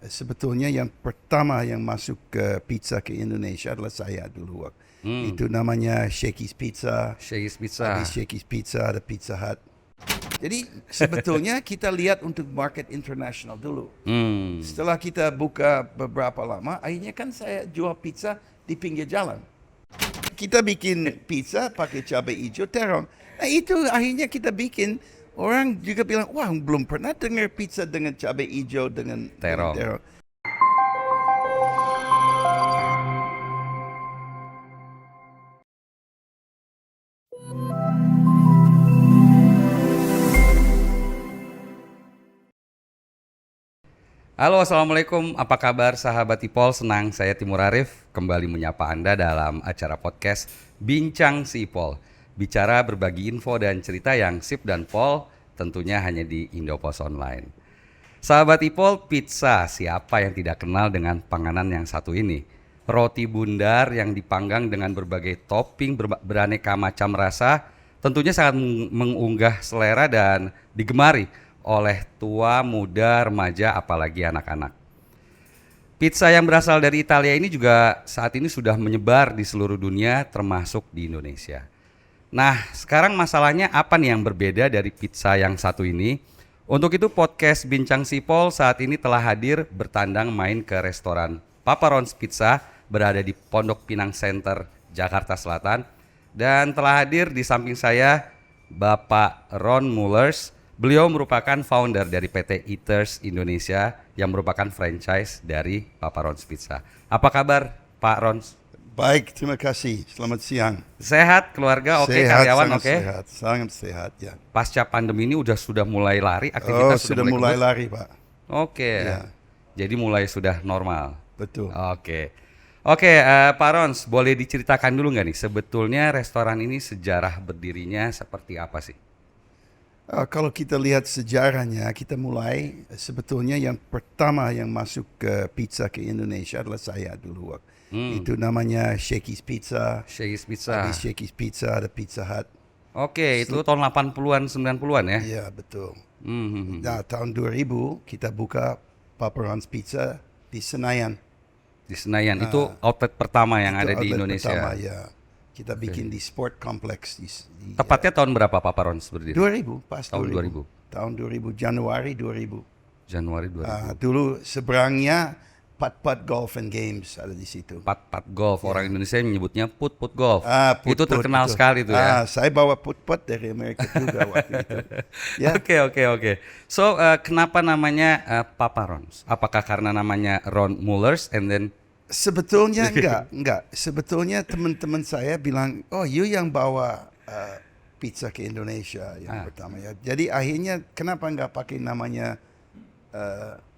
sebetulnya yang pertama yang masuk ke pizza ke Indonesia adalah saya dulu. Itu namanya Shakey's Pizza. Shakey's Pizza. Habis Shakey's Pizza ada Pizza Hut. Jadi sebetulnya kita lihat untuk market internasional dulu. Setelah kita buka beberapa lama, akhirnya kan saya jual pizza di pinggir jalan. Kita bikin pizza pakai cabai hijau terong. Nah itu akhirnya kita bikin, orang juga bilang, wah belum pernah dengar pizza dengan cabai hijau dengan Terong. Halo, Assalamualaikum. Apa kabar sahabat Ipol? Senang saya Timur Arif kembali menyapa Anda dalam acara podcast Bincang si Ipol. Bicara berbagi info dan cerita yang sip dan pol tentunya hanya di Indopos Online. Sahabat Ipol, pizza, siapa yang tidak kenal dengan panganan yang satu ini? Roti bundar yang dipanggang dengan berbagai topping beraneka macam rasa tentunya sangat mengunggah selera dan digemari oleh tua, muda, remaja, apalagi anak-anak. Pizza yang berasal dari Italia ini juga saat ini sudah menyebar di seluruh dunia termasuk di Indonesia. Nah, sekarang masalahnya apa nih yang berbeda dari pizza yang satu ini? Untuk itu podcast Bincang Sipol saat ini telah hadir bertandang main ke restoran Papa Ron's Pizza berada di Pondok Pinang Center, Jakarta Selatan. Dan telah hadir di samping saya Bapak Ron Mullers. Beliau merupakan founder dari PT Eaters Indonesia yang merupakan franchise dari Papa Ron's Pizza. Apa kabar Pak Rons? Baik, terima kasih. Selamat siang. Sehat, keluarga oke, Sehat, karyawan sangat oke? sehat, sangat sehat ya. Pasca pandemi ini sudah mulai lari, aktivitas Sudah mulai kebut? lari Pak. Oke, Ya. jadi mulai sudah normal. Betul. Oke, Pak Rons, boleh diceritakan dulu nggak nih sebetulnya restoran ini sejarah berdirinya seperti apa sih? Kalau kita lihat sejarahnya, kita mulai sebetulnya yang pertama yang masuk ke pizza ke Indonesia adalah saya dulu. Itu namanya Shakey's Pizza. Shakey's Pizza. Habis Shakey's Pizza ada Pizza Hut. Oke, itu tahun 80-an, 90-an ya? Iya, betul. Hmm. Nah, tahun 2000 kita buka Papa Ron's Pizza di Senayan. Di Senayan, itu outlet pertama yang Itu ada di outlet Indonesia. Pertama, ya. Kita bikin di Sport Complex di Tepatnya tahun berapa Papa Rons berdiri? 2000, pas Tahun 2000. Tahun 2000, Januari 2000. Januari 2000. Dulu seberangnya Pat-Pat Golf and Games ada di situ. Pat Golf, orang Indonesia menyebutnya Put Golf. Put, Itu terkenal betul. sekali tuh ya. Saya bawa Put dari Amerika juga waktu itu. Ya. Oke. So, kenapa namanya Papa Rons? Apakah karena namanya Ron Mullers and then Sebetulnya enggak. Sebetulnya teman-teman saya bilang, oh you yang bawa pizza ke Indonesia yang pertama ya. Jadi akhirnya kenapa enggak pakai namanya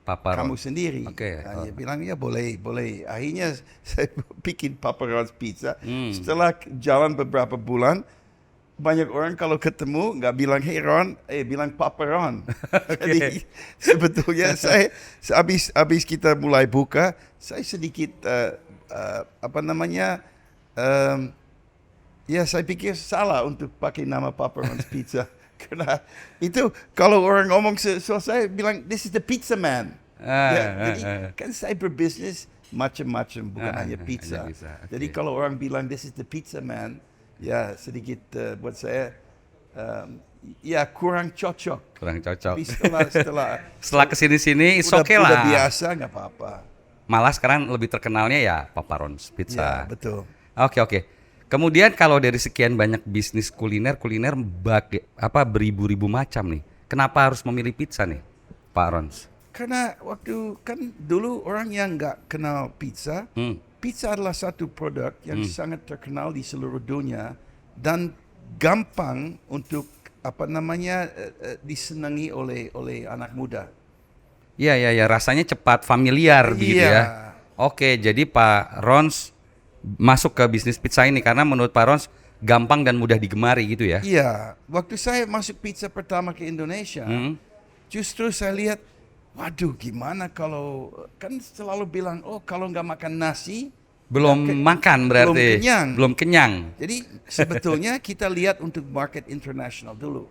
Papa kamu Rons? sendiri? Oke. Dia bilang ya boleh. Akhirnya saya bikin Papa Ron's Pizza. Setelah jalan beberapa bulan, banyak orang kalau ketemu nggak bilang hey Ron, bilang Papa Ron. Jadi sebetulnya saya habis kita mulai buka, saya sedikit saya pikir salah untuk pakai nama Papa Ron's Pizza. Karena itu kalau orang ngomong saya bilang this is the pizza man. Jadi kan saya berbisnis macam-macam bukan hanya pizza. Jadi kalau orang bilang this is the pizza man, ya sedikit buat saya kurang cocok. Tapi Setelah kesini-sini it's okay udah lah. biasa nggak apa-apa. Malah sekarang lebih terkenalnya ya Papa Ron's Pizza. Ya betul. Oke. Kemudian kalau dari sekian banyak bisnis kuliner beribu-ribu macam nih. Kenapa harus memilih pizza nih, Pak Rons? Karena waktu kan dulu orang yang nggak kenal pizza, pizza adalah satu produk yang sangat terkenal di seluruh dunia dan gampang untuk disenangi oleh anak muda. Iya, rasanya cepat familiar begitu ya. Oke, jadi Pak Rons masuk ke bisnis pizza ini karena menurut Pak Rons gampang dan mudah digemari gitu ya. Iya, waktu saya masuk pizza pertama ke Indonesia, justru saya lihat, waduh gimana kalau, kan selalu bilang, oh kalau nggak makan nasi, belum makan berarti. Belum kenyang. Jadi sebetulnya kita lihat untuk market internasional dulu.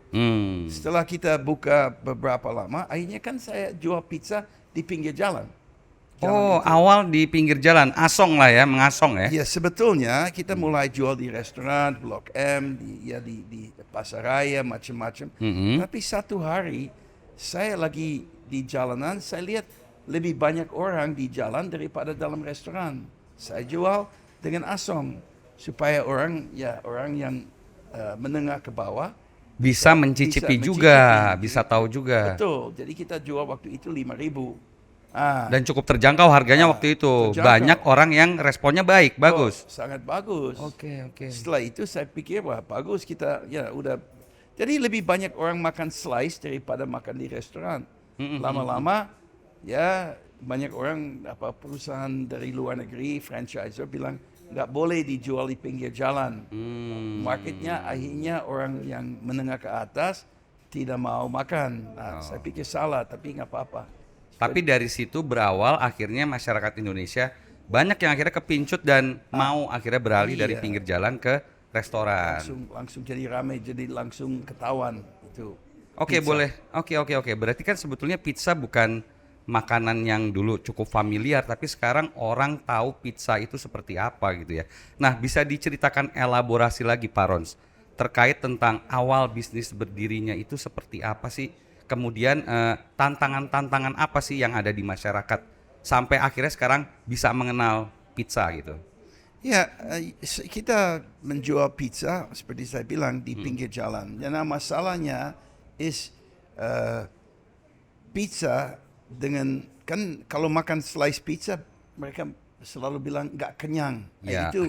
Setelah kita buka beberapa lama, akhirnya kan saya jual pizza di pinggir jalan. jalan itu. awal di pinggir jalan, asong lah ya, mengasong ya. Ya sebetulnya kita mulai jual di restoran, Blok M, di pasar raya macam-macam. Tapi satu hari saya lagi di jalanan, saya lihat lebih banyak orang di jalan daripada dalam restoran. Saya jual dengan asong supaya orang yang menengah ke bawah Bisa mencicipi bisa juga, mencicipi. bisa tahu juga. Betul. Jadi kita jual waktu itu 5.000. Ah, Dan cukup terjangkau harganya waktu itu. terjangkau. Banyak orang yang responnya baik, bagus. sangat bagus. Oke. Setelah itu saya pikir wah bagus kita ya udah. Jadi lebih banyak orang makan slice daripada makan di restoran. Lama-lama ya banyak orang perusahaan dari luar negeri franchiser bilang nggak boleh dijual di pinggir jalan. Marketnya akhirnya orang yang menengah ke atas tidak mau makan. Nah, saya pikir salah tapi nggak apa-apa. Tapi dari situ berawal akhirnya masyarakat Indonesia banyak yang akhirnya kepincut dan mau akhirnya beralih dari Iya. pinggir jalan ke restoran. Langsung jadi ramai, jadi langsung ketahuan itu. Oke, pizza. boleh. Oke. Berarti kan sebetulnya pizza bukan makanan yang dulu cukup familiar, tapi sekarang orang tahu pizza itu seperti apa gitu ya. Nah, bisa diceritakan elaborasi lagi Pak Rons terkait tentang awal bisnis berdirinya itu seperti apa sih? Kemudian tantangan-tantangan apa sih yang ada di masyarakat sampai akhirnya sekarang bisa mengenal pizza gitu. Ya, kita menjual pizza seperti saya bilang di pinggir jalan. Dan masalahnya is pizza dengan kan kalau makan slice pizza mereka selalu bilang nggak kenyang. Ya. Itu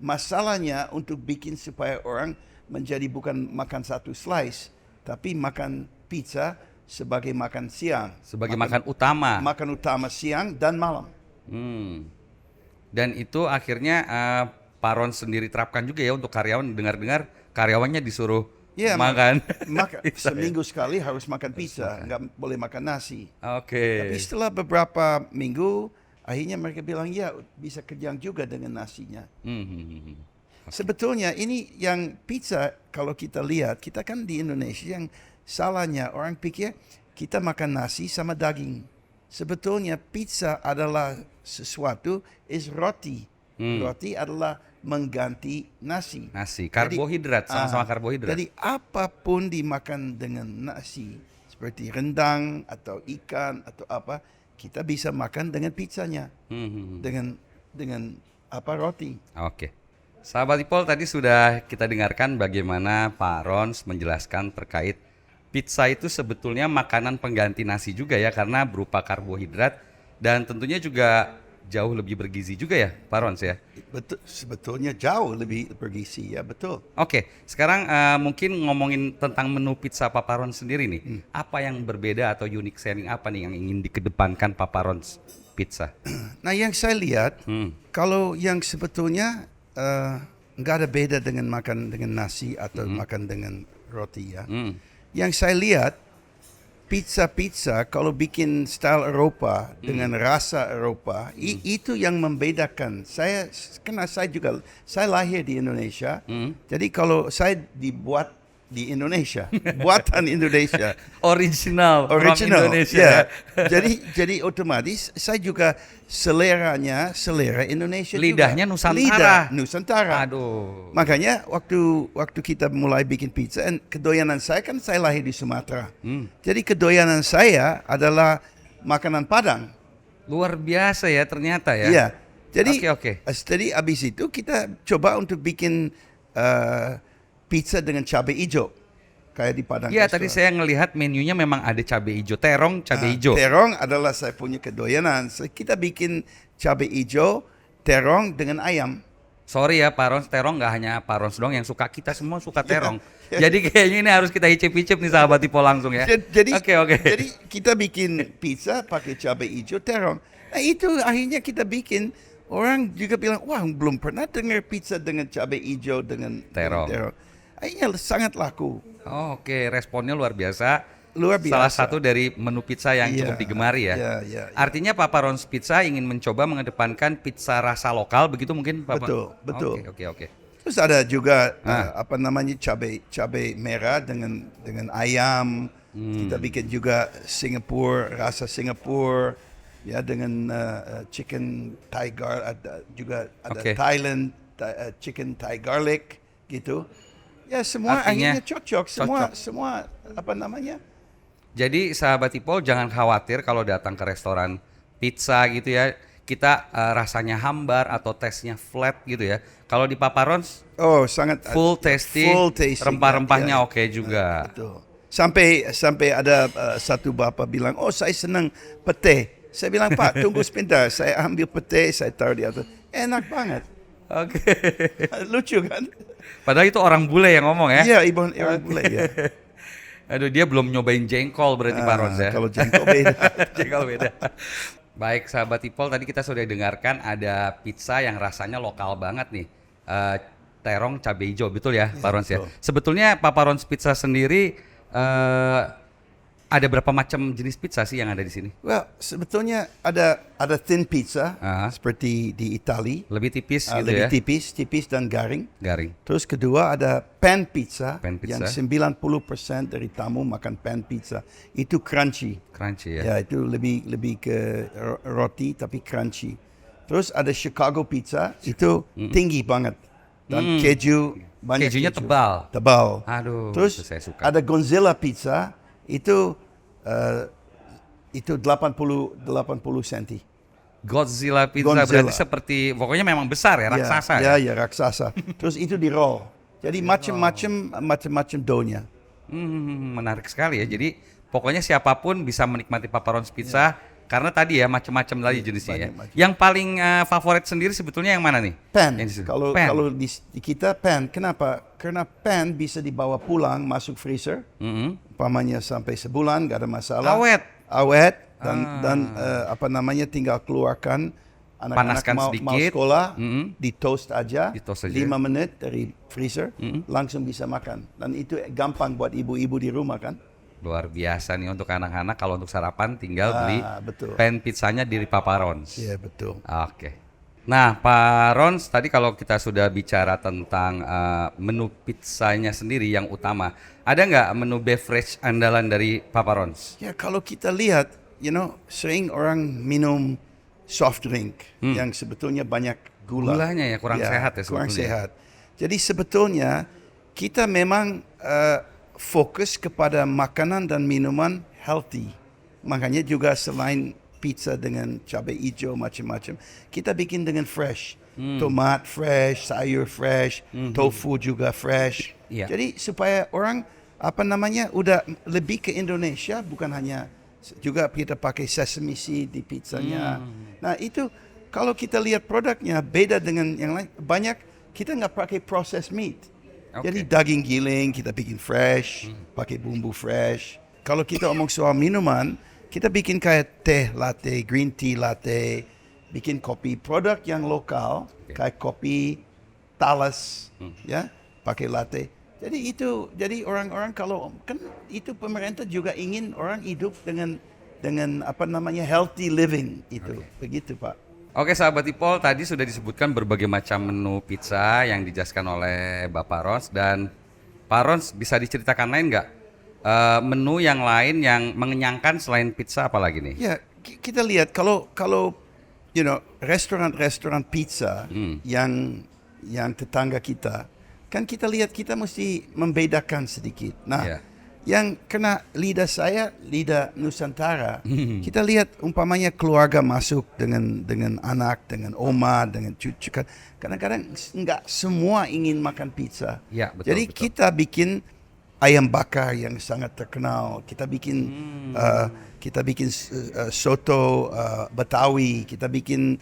masalahnya untuk bikin supaya orang menjadi bukan makan satu slice tapi makan pizza sebagai makan siang. Sebagai makan utama. Makan utama siang dan malam. Dan itu akhirnya Pak Rons sendiri terapkan juga ya untuk karyawan. Dengar-dengar karyawannya disuruh makan. Pizza, seminggu sekali harus makan pizza, nggak boleh makan nasi. Oke. Tapi setelah beberapa minggu, akhirnya mereka bilang ya bisa kenyang juga dengan nasinya. Sebetulnya ini yang pizza kalau kita lihat, kita kan di Indonesia yang salahnya orang pikir kita makan nasi sama daging. Sebetulnya pizza adalah sesuatu is roti. Roti adalah mengganti nasi. Nasi, karbohidrat, sama-sama karbohidrat. Jadi apapun dimakan dengan nasi, seperti rendang atau ikan atau apa, kita bisa makan dengan pizzanya, dengan roti. Oke. Sahabat Ipol, tadi sudah kita dengarkan bagaimana Pak Rons menjelaskan terkait pizza itu sebetulnya makanan pengganti nasi juga ya, karena berupa karbohidrat dan tentunya juga jauh lebih bergizi juga ya Pak Rons ya. Betul, sebetulnya jauh lebih bergizi ya, betul. Oke, sekarang mungkin ngomongin tentang menu pizza Papa Rons sendiri nih. Apa yang berbeda atau unique selling apa nih yang ingin dikedepankan Papa Rons Pizza? Nah yang saya lihat, kalau yang sebetulnya nggak ada beda dengan makan dengan nasi atau makan dengan roti ya. Yang saya lihat pizza kalau bikin style Eropa dengan rasa Eropa itu yang membedakan. Karena saya lahir di Indonesia. Jadi kalau saya dibuat di Indonesia, buatan Indonesia. Original from Indonesia. Ya. Jadi otomatis saya juga selera Indonesia Lidahnya juga. Nusantara. Lidah Nusantara. Aduh. Makanya waktu kita mulai bikin pizza, kedoyanan saya kan saya lahir di Sumatera. Jadi kedoyanan saya adalah makanan Padang. Luar biasa ya ternyata ya. Iya. Jadi Oke. Jadi abis itu kita coba untuk bikin pizza dengan cabai hijau kayak di Padang. Iya, tadi saya ngelihat menunya memang ada cabai hijau, terong cabai hijau. Terong adalah saya punya kedoyanan. Kita bikin cabai hijau, terong dengan ayam. Sorry ya Pak Rons, terong nggak hanya Pak Rons doang yang suka, kita semua suka terong. Jadi kayaknya ini harus kita icip-icip nih sahabat Ipo langsung ya. Oke. Jadi kita bikin pizza pakai cabai hijau, terong. Nah itu akhirnya kita bikin. Orang juga bilang, wah belum pernah dengar pizza dengan cabai hijau dengan terong. Akhirnya sangat laku. Oke, responnya luar biasa. Luar biasa. Salah satu dari menu pizza yang cukup digemari ya. Iya. Artinya Papa Rons Pizza ingin mencoba mengedepankan pizza rasa lokal, begitu mungkin Papa? Betul. Oke. Terus ada juga cabai merah dengan ayam. Kita bikin juga rasa Singapura. ya dengan chicken Thai juga ada Oke. Thailand chicken Thai garlic gitu. Ya semua Artinya akhirnya cocok, semua apa namanya? Jadi sahabat Ipol jangan khawatir kalau datang ke restoran pizza gitu ya. Kita rasanya hambar atau tesnya flat gitu ya. Kalau di Papa Ron's Oh, sangat full tasty, rempah-rempahnya oke juga. Betul. Sampai ada satu bapak bilang, "Oh, saya senang pete." Saya bilang, "Pak, tunggu sebentar. Saya ambil pete, saya taruh di atas." Enak banget. Oke. Lucu kan? Padahal itu orang bule yang ngomong ya. Iya, ibu orang bule ya. Aduh, dia belum nyobain jengkol berarti Pak Ron's ya. Kalau jengkol beda. Jengkol beda. Baik sahabat Ipol, tadi kita sudah dengarkan ada pizza yang rasanya lokal banget nih. Terong cabai hijau, betul ya Pak Ron's ya? betul. Sebetulnya Papa Ron's Pizza sendiri ada berapa macam jenis pizza sih yang ada di sini? Well, sebetulnya ada thin pizza Aha. seperti di Itali, Lebih tipis gitu lebih ya? tipis dan garing. Garing. Terus kedua ada pan pizza, Pan pizza. yang 90% dari tamu makan pan pizza. Itu crunchy. Crunchy ya? Ya, itu lebih ke roti tapi crunchy. Terus ada Chicago pizza, itu tinggi banget. Dan keju, banyak Kejunya keju. tebal. Tebal. Aduh, Terus itu saya suka. ada Gonzilla pizza, itu 80 cm. Godzilla pizza Godzilla. berarti seperti, pokoknya memang besar ya, raksasa ya? Ya, raksasa. Terus itu di roll. Jadi macam-macam doughnya. Menarik sekali ya. Jadi pokoknya siapapun bisa menikmati Papa Ron's Pizza karena tadi ya macam-macam tadi jenisnya ya. banyak-macam. Yang paling favorit sendiri sebetulnya yang mana nih? Pan. Yang di sini. Kalau Pan. di kita pan, kenapa? Karena pan bisa dibawa pulang masuk freezer. Umpamanya sampai sebulan nggak ada masalah. Awet dan apa namanya tinggal keluarkan anak-anak Panaskan mau sedikit. sekolah, di toast aja, Di toast aja. 5 menit dari freezer, langsung bisa makan. Dan itu gampang buat ibu-ibu di rumah kan. Luar biasa nih untuk anak-anak, kalau untuk sarapan tinggal beli betul. pan pizzanya di Papa Ron's. Iya betul. Oke. Nah, Pak Ron's, tadi kalau kita sudah bicara tentang menu pizzanya sendiri yang utama, ada nggak menu beverage andalan dari Papa Ron's? Ya kalau kita lihat, sering orang minum soft drink yang sebetulnya banyak gula. Gulanya ya kurang sehat ya Kurang sebetulnya. sehat. Jadi sebetulnya kita memang fokus kepada makanan dan minuman healthy. Makanya juga selain pizza dengan cabai hijau macam-macam, kita bikin dengan fresh. Tomat fresh, sayur fresh, tofu juga fresh. Iya. Jadi supaya orang udah lebih ke Indonesia, bukan hanya juga kita pakai sesame seed di pizzanya. Nah itu kalau kita lihat produknya beda dengan yang lain. Banyak kita nggak pakai processed meat. Oke. Jadi daging giling kita bikin fresh, pakai bumbu fresh. Kalau kita omong soal minuman, kita bikin kayak teh latte, green tea latte, bikin kopi produk yang lokal, kayak kopi talas, ya, pakai latte. Jadi orang-orang kalau kan itu pemerintah juga ingin orang hidup dengan healthy living itu, begitu Pak. Oke sahabat Ipol, tadi sudah disebutkan berbagai macam menu pizza yang dijelaskan oleh Bapak Ron's, dan Pak Ron's bisa diceritakan lain nggak menu yang lain yang mengenyangkan selain pizza apalagi nih? Ya, kita lihat kalau restoran-restoran pizza yang tetangga kita, kan kita lihat kita mesti membedakan sedikit. Nah, Iya. yang kena lidah saya, lidah Nusantara, kita lihat umpamanya keluarga masuk dengan anak, dengan oma, dengan cucu. Kadang-kadang nggak semua ingin makan pizza. Ya, betul, Jadi betul. kita bikin ayam bakar yang sangat terkenal. Kita bikin soto Betawi. Kita bikin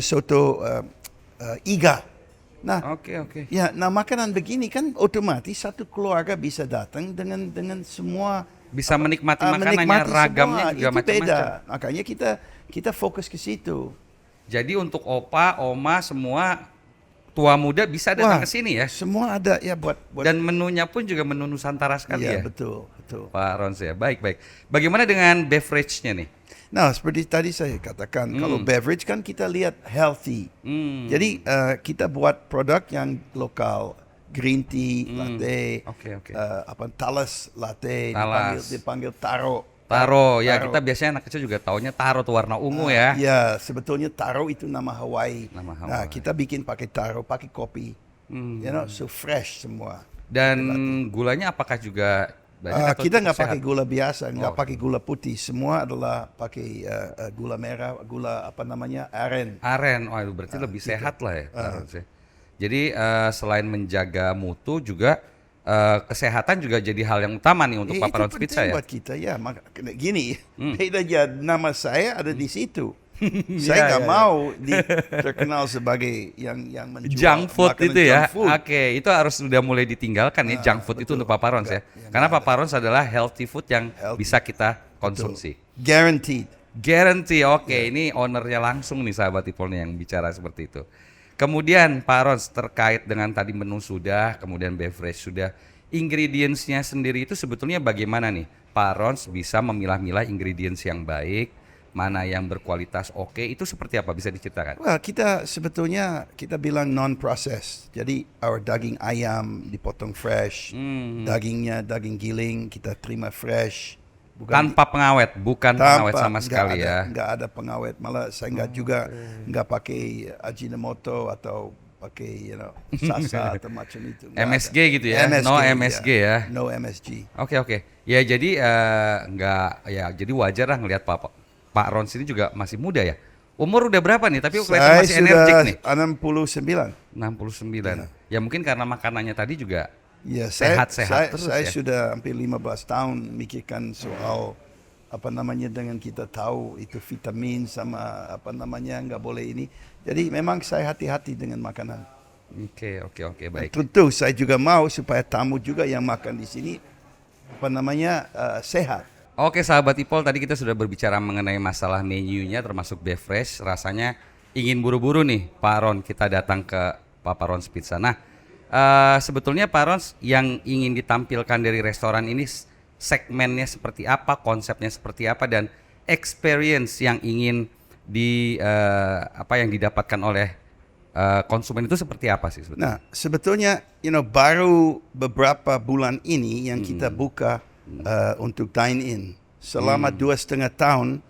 soto iga. Nah, Oke. ya, makanan begini kan otomatis satu keluarga bisa datang dengan semua Bisa menikmati makanannya, menikmati ragamnya semua. juga Itu macam-macam. beda. Makanya kita fokus ke situ. Jadi untuk opa, oma, semua tua muda bisa datang ke sini ya. Semua ada ya buat Dan menunya pun juga menu Nusantara sekali iya, ya. betul. Pak Ron's ya. Baik. Bagaimana dengan beverage-nya nih? Nah, seperti tadi saya katakan, kalau beverage kan kita lihat healthy. Jadi kita buat produk yang lokal, green tea latte, Oke. talas latte, Talas. dipanggil taro Taro, ya Taro. kita biasanya anak kecil juga taunya taro tuh warna ungu ya. Ya, sebetulnya taro itu nama Hawaii. Nama Nah, Hawaii. kita bikin pakai taro, pakai kopi. So fresh semua. Dan gulanya apakah juga banyak atau Kita cukup nggak sehat? pakai gula biasa, nggak Oh. pakai gula putih. Semua adalah pakai gula merah, gula apa namanya, aren. Aren, oh itu berarti lebih sehat lah ya. Harusnya. Jadi selain menjaga mutu juga kesehatan juga jadi hal yang utama nih untuk Papa Ron's Itu Pizza penting ya. buat kita ya. Gini, beda aja nama saya ada di situ. Saya Iya, nggak iya, mau terkenal sebagai yang menjual Junk food makanan itu ya. junk food. Oke, itu harus sudah mulai ditinggalkan ya junk food itu betul. untuk Papa Ron's ya. Nggak Karena ada. Papa Ron's adalah healthy food yang Healthy. bisa kita konsumsi. Guaranteed. Guarantee, oke, ini ownernya langsung nih sahabat Ipol nih yang bicara seperti itu. Kemudian Pak Rons terkait dengan tadi menu sudah, kemudian beverage sudah, ingredients-nya sendiri itu sebetulnya bagaimana nih? Pak Rons bisa memilah-milah ingredients yang baik, mana yang berkualitas oke, itu seperti apa bisa diceritakan? Well, kita sebetulnya kita bilang non-processed. Jadi our daging ayam dipotong fresh, dagingnya daging giling kita terima fresh. Tanpa pengawet, bukan pengawet sama sekali ya. Nggak ada pengawet. Malah saya nggak juga nggak pakai Ajinomoto atau pakai sasa atau macam itu. Nggak MSG ada. gitu ya? No MSG ya? No MSG. Oke. Ya jadi nggak ya jadi wajar lah ngelihat Pak Rons ini juga masih muda ya. Umur udah berapa nih? Tapi kelihatan Saya masih sudah energik nih. 69. 69. Ya mungkin karena makanannya tadi juga Ya, sehat-sehat terus saya ya. sudah hampir 15 tahun mikirkan soal apa namanya dengan kita tahu itu vitamin sama apa namanya nggak boleh ini. Jadi memang saya hati-hati dengan makanan. Oke, baik. Tentu saya juga mau supaya tamu juga yang makan di sini apa namanya sehat. Oke sahabat Ipol, tadi kita sudah berbicara mengenai masalah menunya termasuk beverage. Rasanya ingin buru-buru nih Pak Ron kita datang ke Papa Ron's Pizza. Nah sebetulnya Pak Rons yang ingin ditampilkan dari restoran ini segmennya seperti apa, konsepnya seperti apa, dan experience yang ingin yang didapatkan oleh konsumen itu seperti apa sih sebetulnya? Nah, sebetulnya baru beberapa bulan ini yang kita buka untuk dine in. Selama 2,5 tahun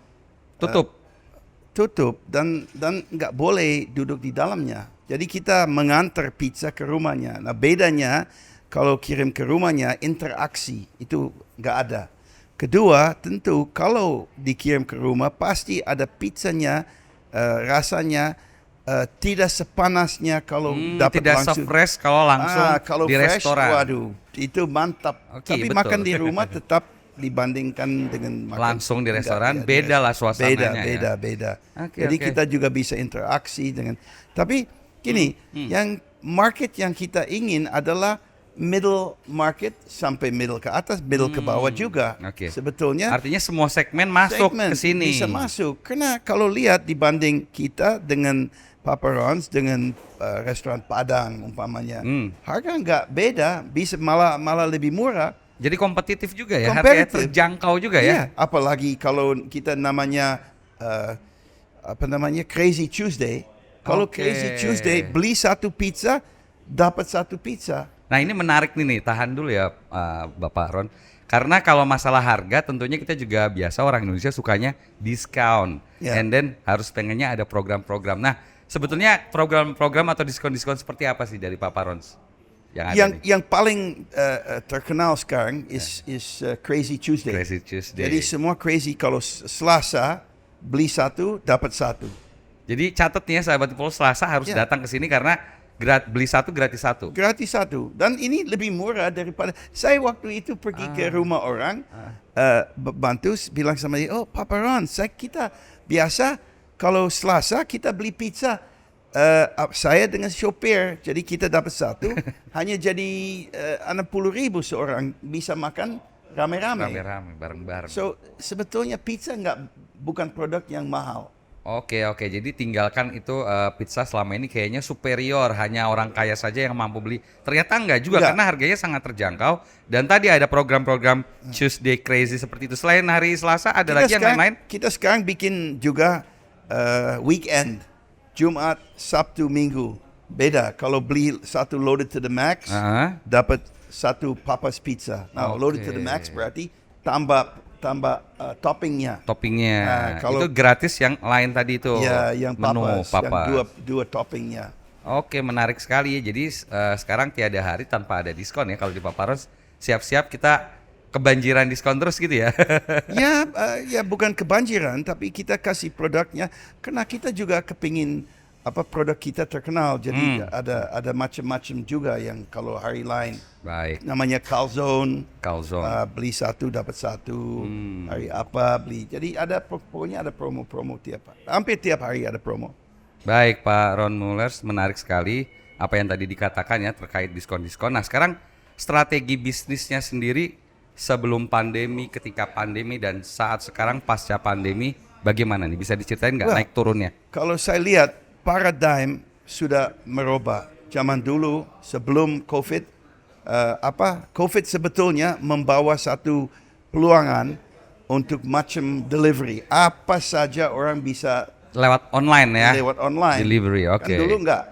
tutup dan nggak boleh duduk di dalamnya. Jadi kita mengantar pizza ke rumahnya. Nah bedanya kalau kirim ke rumahnya interaksi itu nggak ada. Kedua tentu kalau dikirim ke rumah pasti ada pizzanya rasanya tidak sepanasnya kalau dapat tidak langsung. se-fresh kalau langsung Kalau di fresh, restoran. waduh itu mantap. Oke, Tapi betul. makan di rumah tetap dibandingkan dengan makan Langsung di restoran, di beda lah restoran. suasananya ya. Beda. Oke, Jadi oke. kita juga bisa interaksi dengan. Tapi gini, yang market yang kita ingin adalah middle market sampai middle ke atas, middle ke bawah juga. Oke. Sebetulnya Artinya semua segmen masuk segmen ke sini. bisa masuk. Karena kalau lihat dibanding kita dengan Papa Ron's dengan restoran Padang umpamanya, harga nggak beda, bisa malah lebih murah. Jadi kompetitif juga ya, harganya Competitive. terjangkau juga ya. Iya, apalagi kalau kita namanya Crazy Tuesday. Kalau Oke. Crazy Tuesday beli satu pizza dapat satu pizza. Nah ini menarik nih, tahan dulu ya Bapak Ron. Karena kalau masalah harga tentunya kita juga biasa orang Indonesia sukanya diskon. Ya. And then harus pengennya ada program-program. Nah sebetulnya program-program atau diskon-diskon seperti apa sih dari Papa Ron's yang ada nih? Yang paling terkenal sekarang is Crazy Tuesday. Crazy Tuesday. Jadi semua crazy kalau Selasa beli satu dapat satu. Jadi catat nih ya sahabat Ipol, Selasa harus Ya. datang ke sini karena beli satu gratis satu. Gratis satu. Dan ini lebih murah daripada saya waktu itu pergi ke rumah orang bantu bilang sama dia, oh Papa Ron, kita biasa kalau Selasa kita beli pizza saya dengan sopir, jadi kita dapat satu hanya jadi 60.000 seorang bisa makan rame-rame. Rame-rame, bareng-bareng. So sebetulnya pizza bukan produk yang mahal. Oke, jadi tinggalkan itu pizza selama ini kayaknya superior, hanya orang kaya saja yang mampu beli. Ternyata enggak juga Enggak. karena harganya sangat terjangkau dan tadi ada program-program Tuesday Crazy seperti itu. Selain hari Selasa ada lagi yang lain-lain? Kita sekarang bikin juga weekend, Jumat, Sabtu, Minggu. Beda. Kalau beli satu loaded to the max, Aha. dapat satu Papa's Pizza. Nah, Oke. loaded to the max berarti tambah tambah toppingnya. Toppingnya. Kalau Itu gratis yang lain tadi itu. ya yang menu papas, yang dua toppingnya. Oke, menarik sekali. Jadi sekarang tiada hari tanpa ada diskon ya kalau di Paparos. Siap-siap kita kebanjiran diskon terus gitu ya. Ya bukan kebanjiran, tapi kita kasih produknya karena kita juga kepingin produk kita terkenal. Jadi ada macam-macam juga yang kalau hari lain. Baik. Namanya calzone. Beli satu dapat satu. Hari apa beli. Jadi pokoknya ada promo-promo hampir tiap hari ada promo. Baik Pak Ron Mullers, menarik sekali apa yang tadi dikatakan ya terkait diskon-diskon. Nah sekarang strategi bisnisnya sendiri sebelum pandemi, ketika pandemi, dan saat sekarang pasca pandemi bagaimana nih? Bisa diceritain nggak naik turunnya? Kalau saya lihat paradigm sudah merubah. Zaman dulu sebelum COVID, COVID sebetulnya membawa satu peluangan untuk macam delivery. Apa saja orang bisa lewat online ya. Lewat online. Delivery, oke. Kan dulu enggak.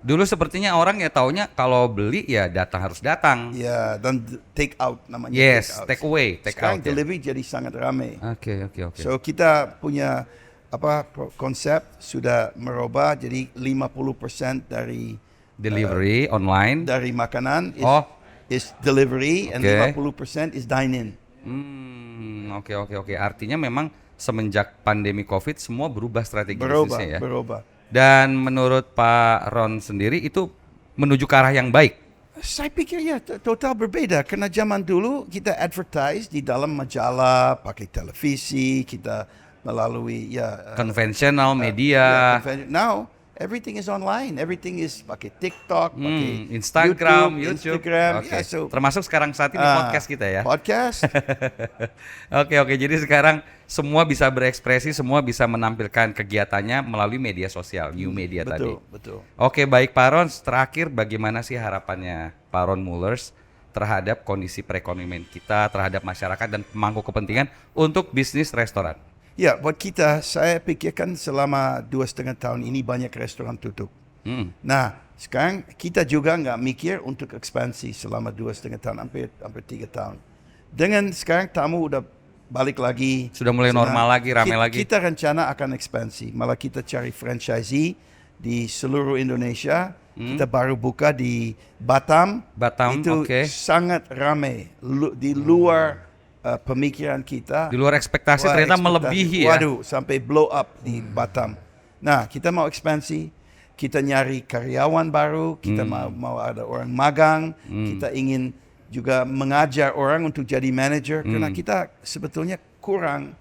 Dulu sepertinya orang ya taunya kalau beli ya harus datang. Ya, dan take out namanya. Yes, take away, take Sekarang out. delivery jadi sangat ramai. Oke. So kita punya konsep sudah merubah, jadi 50% dari delivery online dari makanan is delivery and 50% is dine in. Oke. Artinya memang semenjak pandemi COVID semua berubah strategi bisnisnya ya. Berubah. Dan menurut Pak Ron sendiri itu menuju ke arah yang baik? Saya pikir ya total berbeda. Karena zaman dulu kita advertise di dalam majalah, pakai televisi, kita melalui konvensional media. Now everything is online. Everything is pakai TikTok, pakai Instagram, YouTube. Okay. Termasuk sekarang saat ini podcast kita ya. Podcast. Oke. Jadi sekarang semua bisa berekspresi, semua bisa menampilkan kegiatannya melalui media sosial, new media tadi. Betul. Oke, baik Pak Ron. Terakhir, bagaimana sih harapannya Pak Ron Mullers terhadap kondisi perekonomian kita, terhadap masyarakat dan pemangku kepentingan untuk bisnis restoran? Ya, buat kita, saya pikirkan selama 2,5 tahun ini banyak restoran tutup. Nah, sekarang kita juga nggak mikir untuk ekspansi selama 2,5 tahun, hampir 3 tahun. Dengan sekarang tamu udah balik lagi. Sudah mulai normal lagi, ramai lagi. Kita rencana akan ekspansi. Malah kita cari franchisee di seluruh Indonesia. Kita baru buka di Batam. Itu sangat ramai. Di luar pemikiran kita. Di luar ekspektasi ternyata melebihi ya. Waduh, sampai blow up di Batam. Nah, kita mau ekspansi. Kita nyari karyawan baru. Kita mau ada orang magang. Kita ingin juga mengajar orang untuk jadi manager karena kita sebetulnya kurang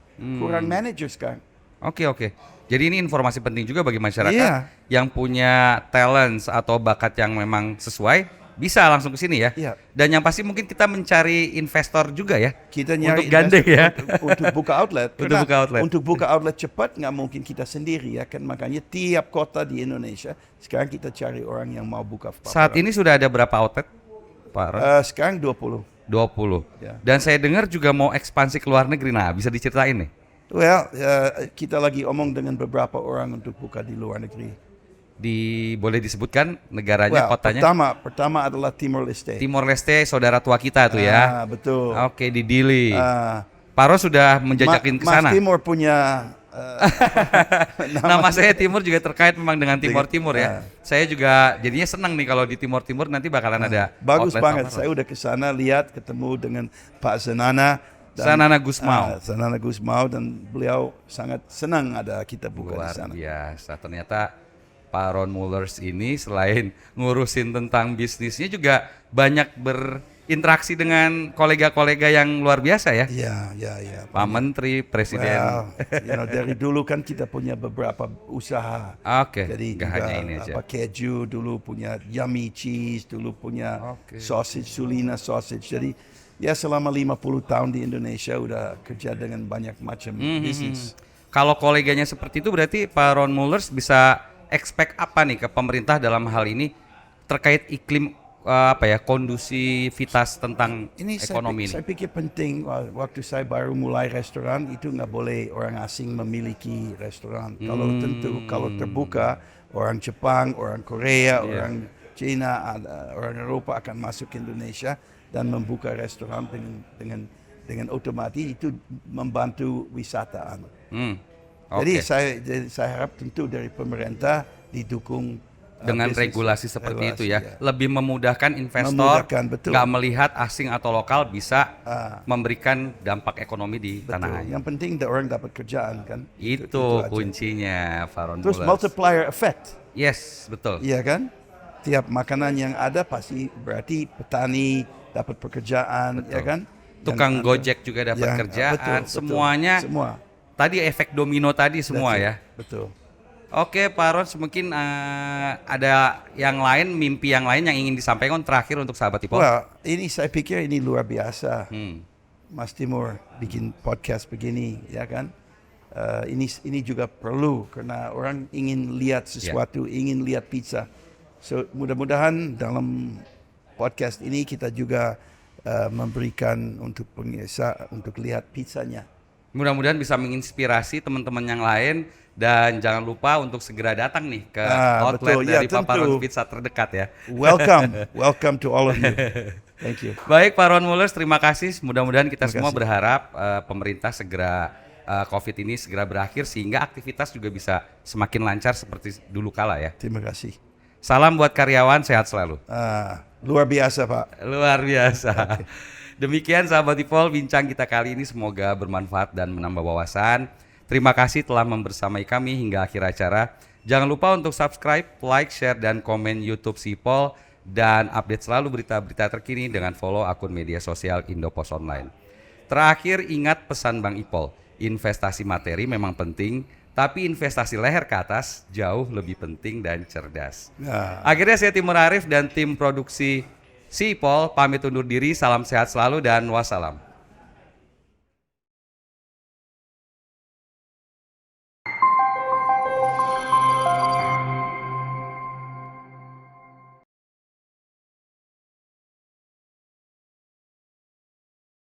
manager sekarang. Oke. Jadi ini informasi penting juga bagi masyarakat yang punya talents atau bakat yang memang sesuai bisa langsung ke sini ya. Dan yang pasti mungkin kita mencari investor juga ya. Kita nyari untuk gandeng ya. Untuk buka outlet. Untuk buka outlet cepat nggak mungkin kita sendiri ya kan, makanya tiap kota di Indonesia sekarang kita cari orang yang mau buka. Saat ini sudah ada berapa outlet? Pak Ron? Sekarang 20. Ya. Dan saya dengar juga mau ekspansi ke luar negeri. Nah, bisa diceritain nih? Well, kita lagi omong dengan beberapa orang untuk buka di luar negeri. Boleh disebutkan negaranya, kotanya? Pertama adalah Timor Leste. Timor Leste, saudara tua kita tuh ya. Betul. Oke, di Dili. Pak Ron sudah menjajakin ke sana. Mas Timor punya nama saya Timur juga terkait memang dengan Timur ya. Saya juga jadinya senang nih kalau di Timur nanti bakalan ada. Bagus banget. Saya udah ke sana lihat, ketemu dengan Pak Sanana Gusmao dan beliau sangat senang ada kita buka di sana. Luar biasa. Ternyata Pak Ron Mullers ini selain ngurusin tentang bisnisnya juga banyak berinteraksi dengan kolega-kolega yang luar biasa ya. Iya. Pak Menteri, Presiden. Dari dulu kan kita punya beberapa usaha. Jadi juga hanya ini aja. Keju dulu punya Yummy Cheese, dulu punya sausage, Sulina sausage. Jadi ya selama 50 tahun di Indonesia udah kerja dengan banyak macam bisnis. Kalau koleganya seperti itu berarti Pak Ron Mullers bisa expect apa nih ke pemerintah dalam hal ini terkait iklim kondusivitas tentang ekonomi ini? Saya pikir penting waktu saya baru mulai restoran itu nggak boleh orang asing memiliki restoran. Kalau terbuka orang Jepang, orang Korea, orang Cina, orang Eropa akan masuk ke Indonesia dan membuka restoran dengan dengan otomatis itu membantu wisataan. Jadi Oke. saya harap tentu dari pemerintah didukung Dengan bisnis regulasi seperti itu ya, regulasi, lebih memudahkan investor, Memudahkan, betul. nggak melihat asing atau lokal bisa memberikan dampak ekonomi di tanah Betul. air. Yang penting orang dapat kerjaan kan. Itu aja. kuncinya, Faron Terus Mullers. multiplier effect, Yes, betul. iya kan? Tiap makanan yang ada pasti berarti petani dapat pekerjaan, ya kan? Tukang Yang Gojek juga dapat yang- kerjaan, betul, semuanya. Semua. Tadi efek domino tadi semua That's it. ya. Betul. Oke, Pak Ron, mungkin ada yang lain, mimpi yang lain yang ingin disampaikan terakhir untuk sahabat Ipol. Wah, ini saya pikir ini luar biasa. Hmm. Mas Timur bikin podcast begini, ya kan? Ini juga perlu karena orang ingin lihat sesuatu, ingin lihat pizza. So mudah-mudahan dalam podcast ini kita juga memberikan untuk pemirsa untuk lihat pizzanya. Mudah-mudahan bisa menginspirasi teman-teman yang lain dan jangan lupa untuk segera datang nih ke outlet betul. Ya, dari Papa tentu. Ron Pizza terdekat ya. Welcome to all of you. Thank you. Baik, Pak Ron Mullers, terima kasih. Mudah-mudahan kita Terima semua kasih. berharap pemerintah segera COVID ini segera berakhir sehingga aktivitas juga bisa semakin lancar seperti dulu kala ya. Terima kasih. Salam buat karyawan, sehat selalu. Luar biasa, Pak. Luar biasa. Demikian sahabat Ipol, bincang kita kali ini semoga bermanfaat dan menambah wawasan. Terima kasih telah membersamai kami hingga akhir acara. Jangan lupa untuk subscribe, like, share, dan komen YouTube Sipol dan update selalu berita-berita terkini dengan follow akun media sosial Indopos Online. Terakhir, ingat pesan Bang Ipol, investasi materi memang penting, tapi investasi leher ke atas jauh lebih penting dan cerdas. Akhirnya saya Timur Arif dan tim produksi Sipol pamit undur diri, salam sehat selalu dan wassalam.